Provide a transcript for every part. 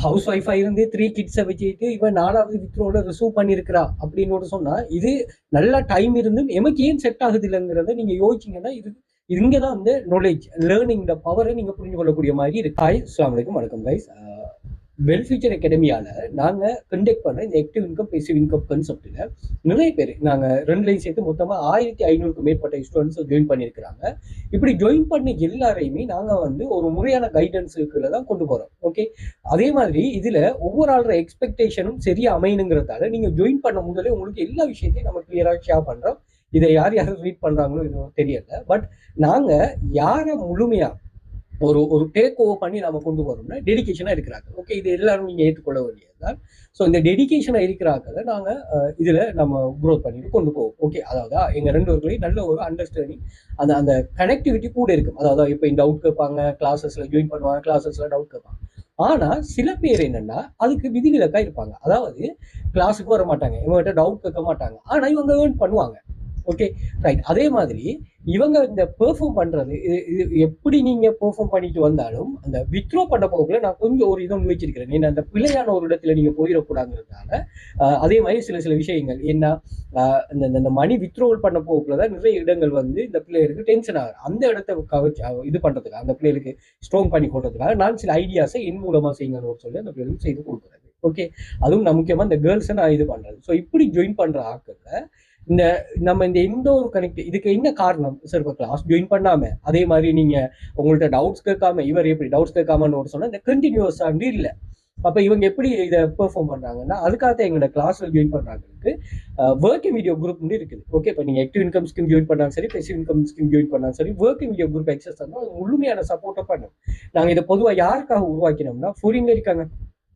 House ஒய்ஃபா இருந்து 3 கிட்ஸை வச்சுட்டு இவன் 4வது வித்ரோட ரிசீவ் பண்ணியிருக்கிறா அப்படின்னு சொன்னா இது நல்லா டைம் இருந்தும் எமக்கு ஏன் செட் ஆகுது இல்லைங்கிறத நீங்க யோசிச்சீங்கன்னா இது இங்கதான் வந்து நாலேஜ் லேர்னிங் பவரை நீங்க புரிஞ்சு கொள்ளக்கூடிய மாதிரி இருக்கு. ஹாய், அஸ்ஸலாமு அலைக்கும், வணக்கம் கைஸ். வெல் ஃபியூச்சர் அகாடமியால நாங்க கண்டக்ட் பண்ண இந்த ஆக்டிவ் இன்கம் பேசிவ் இன்கம் கான்செப்ட்ல நிறைய பேர் நாங்க 2லையும் சேர்த்து மொத்தமா 1500க்கும் மேற்பட்ட ஸ்டூடெண்ட்ஸ் ஜாயின் பண்ணியிருக்கிறாங்க. இப்படி ஜாயின் பண்ண எல்லாரையுமே நாங்க வந்து ஒரு முறையான கைடன்ஸுக்குள்ள தான் கொண்டு போறோம். ஓகே, அதே மாதிரி இதுல ஒவ்வொரு ஆளோட எக்ஸ்பெக்டேஷனும் சரியா அமையணுங்கிறதால நீங்க ஜாயின் பண்ண முதலே உங்களுக்கு எல்லா விஷயத்தையும் நம்ம கிளியரா ஷேர் பண்றோம். இதை யார் யாரும் ரீட் பண்றாங்களோ இது தெரியல. பட் நாங்க யாரை முழுமையா ஒரு ஒரு டேக் ஓவர் பண்ணி நம்ம கொண்டு வரோம்னா டெடிகேஷனா இருக்கிறாங்க. ஓகே, இது எல்லாரும் நீங்க ஏற்றுக்கொள்ள வேண்டியதுதான். ஸோ இந்த டெடிகேஷனா இருக்கிறாங்க நாங்க இதுல நம்ம க்ரோத் பண்ணிட்டு கொண்டு போவோம். ஓகே, அதாவது எங்க 2 பேருக்குள்ளேயும் நல்ல ஒரு அண்டர்ஸ்டாண்டிங், அந்த அந்த கனெக்டிவிட்டி கூட இருக்கும். அதாவது இப்போ இந்த டவுட் கேட்பாங்க, கிளாஸஸ்ல ஜாயின் பண்ணுவாங்க, கிளாஸஸ்ல டவுட் கேட்பாங்க. ஆனா சில பேர் என்னன்னா அதுக்கு விதிவிலக்கா இருப்பாங்க. அதாவது கிளாஸுக்கு வர மாட்டாங்க, இவங்ககிட்ட டவுட் கேட்க மாட்டாங்க, ஆனா இவங்க ஏர்ன் பண்ணுவாங்க. Okay, right. அதே மாதிரி இவங்க இந்த பெர்ஃபார்ம் பண்றது எப்படி நீங்க பெர்ஃபார்ம் பண்ணிட்டு வந்தாலும் அந்த வித்ரோ பண்ண போகல நான் கொஞ்சம் ஒரு இதை வச்சிருக்கிறேன். ஏன்னா அந்த பிழையான ஒரு இடத்துல நீங்க போயிடக்கூடாதுங்கிறதுனால அதே மாதிரி சில சில விஷயங்கள் என்ன இந்த மணி வித்ரோல் பண்ண போகலதான் நிறைய இடங்கள் வந்து இந்த பிள்ளைகளுக்கு டென்ஷன் ஆகும். அந்த இடத்த இது பண்றதுக்காக அந்த பிள்ளைகளுக்கு ஸ்ட்ராங் பண்ணி கொடுறதுக்காக நான் சில ஐடியாஸை என் மூலமா செய்யணும்னு சொல்லி அந்த பிள்ளைகளுக்கு செய்து கொடுக்குறது. ஓகே, அதுவும் நான் முக்கியமா இந்த கேர்ள்ஸை நான் இது பண்றது. ஸோ இப்படி ஜாயின் பண்ற ஆட்களை இந்த நம்ம இந்த எந்த ஒரு கனெக்ட் இதுக்கு என்ன காரணம் சார்? இப்போ கிளாஸ் ஜாயின் பண்ணாம அதே மாதிரி நீங்க உங்கள்ட்ட டவுட்ஸ் கேட்காம இவர் எப்படி டவுட்ஸ் கேட்காமன்னு சொன்னா இந்த கண்டினியூஸ் ஆண்டு இல்லை. அப்ப இவங்க எப்படி இதை பெர்ஃபார்ம் பண்றாங்கன்னா அதுக்காக எங்களோட கிளாஸ்ல ஜாயின் பண்றாங்களுக்கு ஒர்க்கிங் வீடியோ குரூப் இருக்குது. ஓகே, இப்போ நீங்க ஆக்டிவ் இன்கம் ஸ்கீம் ஜாயின் பண்ணாலும் சரி, பேசிவ் இன்கம் ஸ்கீம் ஜாயின் பண்ணாலும் சரி, ஒர்க்கிங் வீடியோ குரூப் எக்ஸஸ் தான் முழுமையான சப்போர்ட்டை பண்ணும். நாங்க இதை பொதுவாக யாருக்காக உருவாக்கினோம்னா ஃபாரின்ல இருக்காங்க,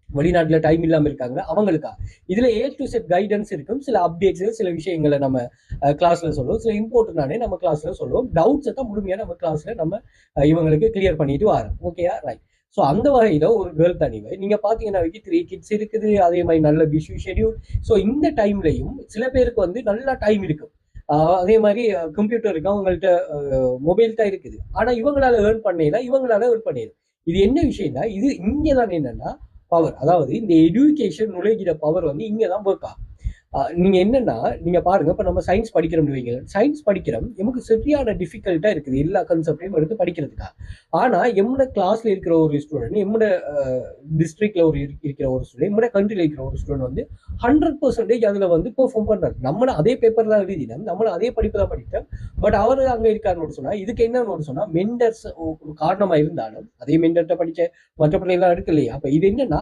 வெளிநாட்டுல டைம் இல்லாம இருக்காங்க, அவங்களுக்கா இதுல A to Z கைடன்ஸ் இருக்கும். சில அப்டேட்ஸ், சில விஷயங்களை நம்ம கிளாஸ்ல சொல்லுவோம், சில இம்பார்ட்டன்டானே நம்ம கிளாஸ்ல சொல்லுவோம். டவுட்ஸை தான் முழுமையா நம்ம கிளாஸ்ல நம்ம இவங்களுக்கு கிளியர் பண்ணிட்டு வரோம். ஓகேயா, ரைட். ஸோ அந்த வகையில ஒரு கேர்ள் தனிவை நீங்க பாத்தீங்கன்னா 3 கிட்ஸ் இருக்குது, அதே மாதிரி நல்ல பிஸி ஷெடியூல். ஸோ இந்த டைம்லையும் சில பேருக்கு வந்து நல்லா டைம் இருக்கும், அதே மாதிரி கம்ப்யூட்டர் இருக்கு, அவங்கள்ட்ட மொபைல் தான் இருக்குது. ஆனா இவங்களால ஏர்ன் பண்ணல, இவங்களால ஏர்ன் பண்ணிடும். இது என்ன விஷயம்னா இது இங்கதான் என்னன்னா பவர், அதாவது இந்த எஜுகேஷன் நுழைகிற பவர் வந்து இங்கதான் ஒர்க் ஆகும். நீங்க என்னன்னா நீங்க பாருங்க, இப்ப நம்ம சயின்ஸ் படிக்கிறோம்னு வைங்க, சயின்ஸ் படிக்கிறோம் நமக்கு சரியான டிஃபிகல்ட்டா இருக்குது எல்லா கான்செப்டையும் எடுத்து படிக்கிறதுக்கா. ஆனா எம்மோட கிளாஸ்ல இருக்கிற ஒரு ஸ்டூடெண்ட், எம்மோட டிஸ்ட்ரிக்ட்ல இருக்கிற ஒரு ஸ்டூடெண்ட், எம்மோட கண்ட்ரில இருக்கிற ஒரு ஸ்டூடெண்ட் வந்து 100% அதுல வந்து பெர்ஃபார்ம் பண்றாரு. நம்மள அதே பேப்பர் தான் எழுதினோம், நம்மள அதே படிப்பு தான் படித்தோம். பட் அவரு அங்க இருக்காருன்னு சொன்னா இதுக்கு என்னன்னு சொன்னா மென்டர்ஸ் ஒரு காரணமா இருந்தாலும் அதே மென்டர்ட்ட படிச்ச மற்ற பிள்ளைகள் எல்லாம் இருக்கு இல்லையா. அப்ப இது என்னன்னா